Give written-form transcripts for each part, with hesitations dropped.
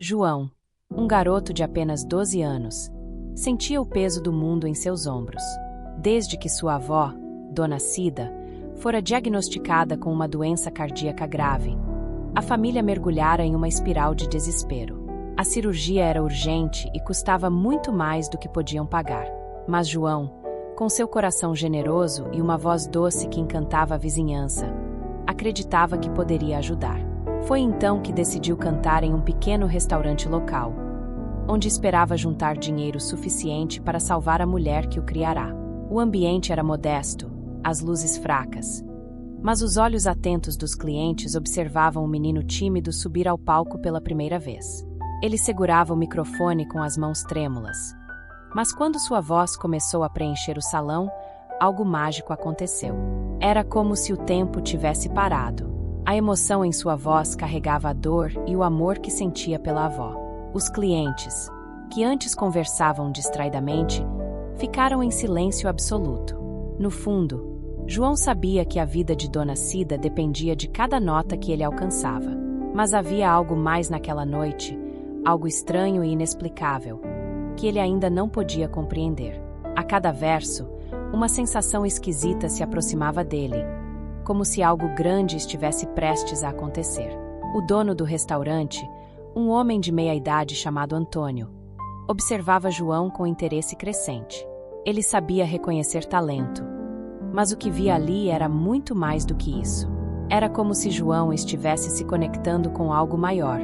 João, um garoto de apenas 12 anos, sentia o peso do mundo em seus ombros, desde que sua avó, Dona Cida, fora diagnosticada com uma doença cardíaca grave. A família mergulhara em uma espiral de desespero. A cirurgia era urgente e custava muito mais do que podiam pagar. Mas João, com seu coração generoso e uma voz doce que encantava a vizinhança, acreditava que poderia ajudar. Foi então que decidiu cantar em um pequeno restaurante local, onde esperava juntar dinheiro suficiente para salvar a mulher que o criará. O ambiente era modesto, as luzes fracas, mas os olhos atentos dos clientes observavam o menino tímido subir ao palco pela primeira vez. Ele segurava o microfone com as mãos trêmulas. Mas quando sua voz começou a preencher o salão, algo mágico aconteceu. Era como se o tempo tivesse parado. A emoção em sua voz carregava a dor e o amor que sentia pela avó. Os clientes, que antes conversavam distraidamente, ficaram em silêncio absoluto. No fundo, João sabia que a vida de Dona Cida dependia de cada nota que ele alcançava. Mas havia algo mais naquela noite, algo estranho e inexplicável, que ele ainda não podia compreender. A cada verso, uma sensação esquisita se aproximava dele, como se algo grande estivesse prestes a acontecer. O dono do restaurante, um homem de meia-idade chamado Antônio, observava João com interesse crescente. Ele sabia reconhecer talento, mas o que via ali era muito mais do que isso. Era como se João estivesse se conectando com algo maior,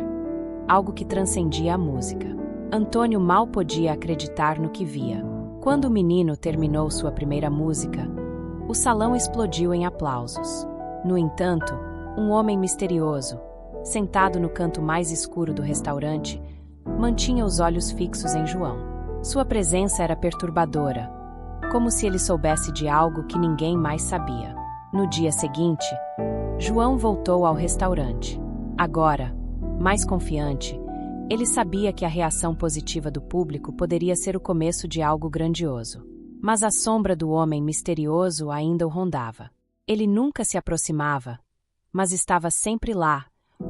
algo que transcendia a música. Antônio mal podia acreditar no que via. Quando o menino terminou sua primeira música, o salão explodiu em aplausos. No entanto, um homem misterioso, sentado no canto mais escuro do restaurante, mantinha os olhos fixos em João. Sua presença era perturbadora, como se ele soubesse de algo que ninguém mais sabia. No dia seguinte, João voltou ao restaurante. Agora, mais confiante, ele sabia que a reação positiva do público poderia ser o começo de algo grandioso. Mas a sombra do homem misterioso ainda o rondava. Ele nunca se aproximava, mas estava sempre lá,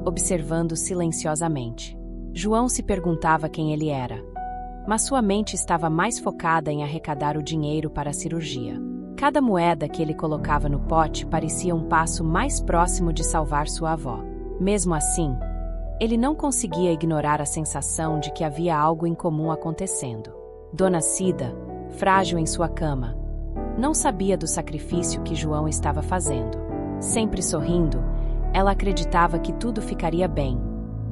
observando silenciosamente. João se perguntava quem ele era, mas sua mente estava mais focada em arrecadar o dinheiro para a cirurgia. Cada moeda que ele colocava no pote parecia um passo mais próximo de salvar sua avó. Mesmo assim, ele não conseguia ignorar a sensação de que havia algo incomum acontecendo. Dona Cida, frágil em sua cama, não sabia do sacrifício que João estava fazendo. Sempre sorrindo, ela acreditava que tudo ficaria bem,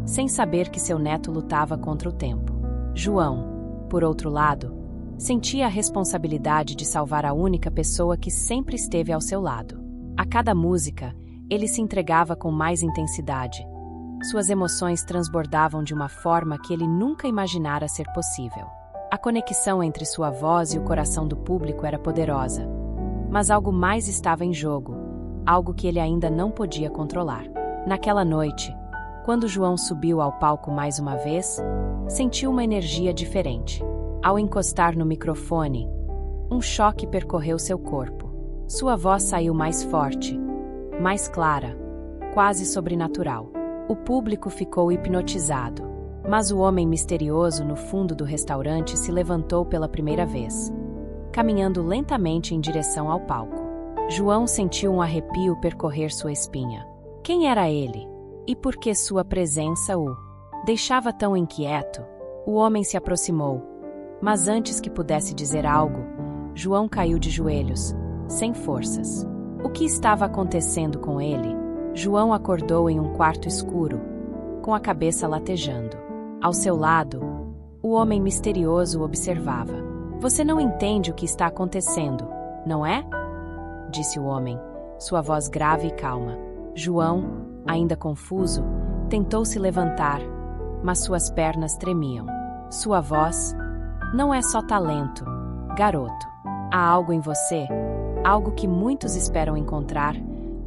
sem saber que seu neto lutava contra o tempo. João, por outro lado, sentia a responsabilidade de salvar a única pessoa que sempre esteve ao seu lado. A cada música, ele se entregava com mais intensidade. Suas emoções transbordavam de uma forma que ele nunca imaginara ser possível. A conexão entre sua voz e o coração do público era poderosa, mas algo mais estava em jogo, algo que ele ainda não podia controlar. Naquela noite, quando João subiu ao palco mais uma vez, sentiu uma energia diferente. Ao encostar no microfone, um choque percorreu seu corpo. Sua voz saiu mais forte, mais clara, quase sobrenatural. O público ficou hipnotizado, mas o homem misterioso no fundo do restaurante se levantou pela primeira vez, caminhando lentamente em direção ao palco. João sentiu um arrepio percorrer sua espinha. Quem era ele? E por que sua presença o deixava tão inquieto? O homem se aproximou, mas antes que pudesse dizer algo, João caiu de joelhos, sem forças. O que estava acontecendo com ele? João acordou em um quarto escuro, com a cabeça latejando. Ao seu lado, o homem misterioso o observava. Você não entende o que está acontecendo, não é? Disse o homem, sua voz grave e calma. João, ainda confuso, tentou se levantar, mas suas pernas tremiam. Sua voz: não é só talento, garoto. Há algo em você, algo que muitos esperam encontrar,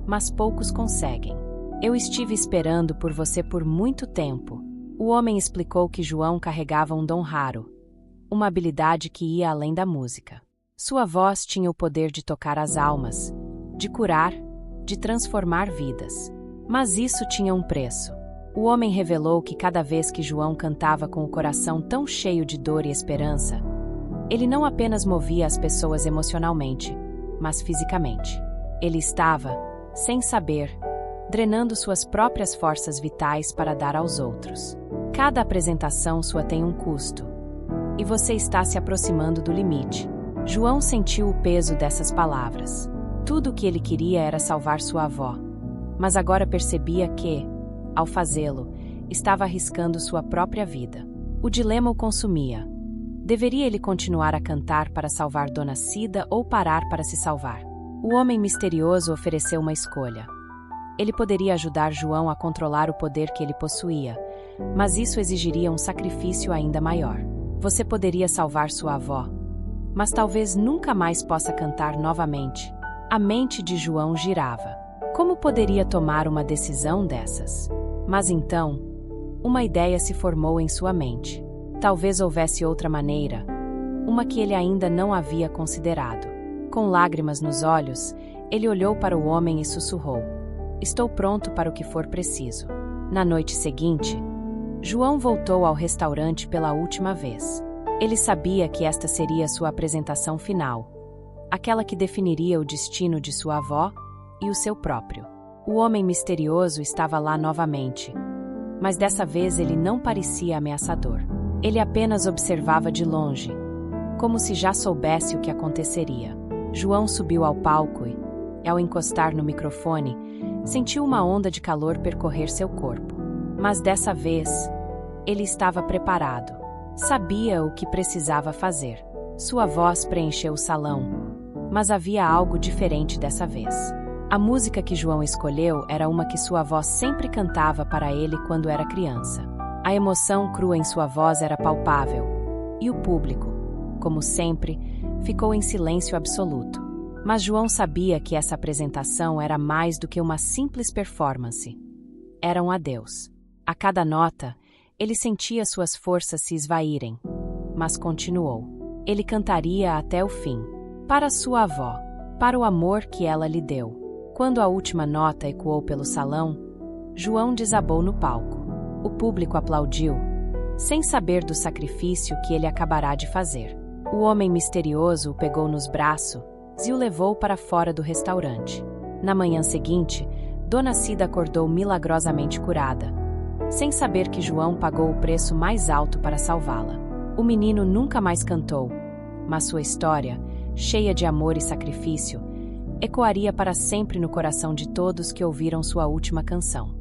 mas poucos conseguem. Eu estive esperando por você por muito tempo. O homem explicou que João carregava um dom raro, uma habilidade que ia além da música. Sua voz tinha o poder de tocar as almas, de curar, de transformar vidas. Mas isso tinha um preço. O homem revelou que cada vez que João cantava com o coração tão cheio de dor e esperança, ele não apenas movia as pessoas emocionalmente, mas fisicamente. Ele estava, sem saber, drenando suas próprias forças vitais para dar aos outros. Cada apresentação sua tem um custo, e você está se aproximando do limite. João sentiu o peso dessas palavras. Tudo o que ele queria era salvar sua avó, mas agora percebia que, ao fazê-lo, estava arriscando sua própria vida. O dilema o consumia. Deveria ele continuar a cantar para salvar Dona Cida ou parar para se salvar? O homem misterioso ofereceu uma escolha. Ele poderia ajudar João a controlar o poder que ele possuía, mas isso exigiria um sacrifício ainda maior. Você poderia salvar sua avó, mas talvez nunca mais possa cantar novamente. A mente de João girava. Como poderia tomar uma decisão dessas? Mas então, uma ideia se formou em sua mente. Talvez houvesse outra maneira, uma que ele ainda não havia considerado. Com lágrimas nos olhos, ele olhou para o homem e sussurrou: "Estou pronto para o que for preciso." Na noite seguinte, João voltou ao restaurante pela última vez. Ele sabia que esta seria sua apresentação final, aquela que definiria o destino de sua avó e o seu próprio. O homem misterioso estava lá novamente, mas dessa vez ele não parecia ameaçador. Ele apenas observava de longe, como se já soubesse o que aconteceria. João subiu ao palco e, ao encostar no microfone, sentiu uma onda de calor percorrer seu corpo. Mas dessa vez, ele estava preparado. Sabia o que precisava fazer. Sua voz preencheu o salão, mas havia algo diferente dessa vez. A música que João escolheu era uma que sua avó sempre cantava para ele quando era criança. A emoção crua em sua voz era palpável, e o público, como sempre, ficou em silêncio absoluto. Mas João sabia que essa apresentação era mais do que uma simples performance. Era um adeus. A cada nota, ele sentia suas forças se esvaírem, mas continuou. Ele cantaria até o fim, para sua avó, para o amor que ela lhe deu. Quando a última nota ecoou pelo salão, João desabou no palco. O público aplaudiu, sem saber do sacrifício que ele acabará de fazer. O homem misterioso o pegou nos braços e o levou para fora do restaurante. Na manhã seguinte, Dona Cida acordou milagrosamente curada, sem saber que João pagou o preço mais alto para salvá-la. O menino nunca mais cantou, mas sua história, cheia de amor e sacrifício, ecoaria para sempre no coração de todos que ouviram sua última canção.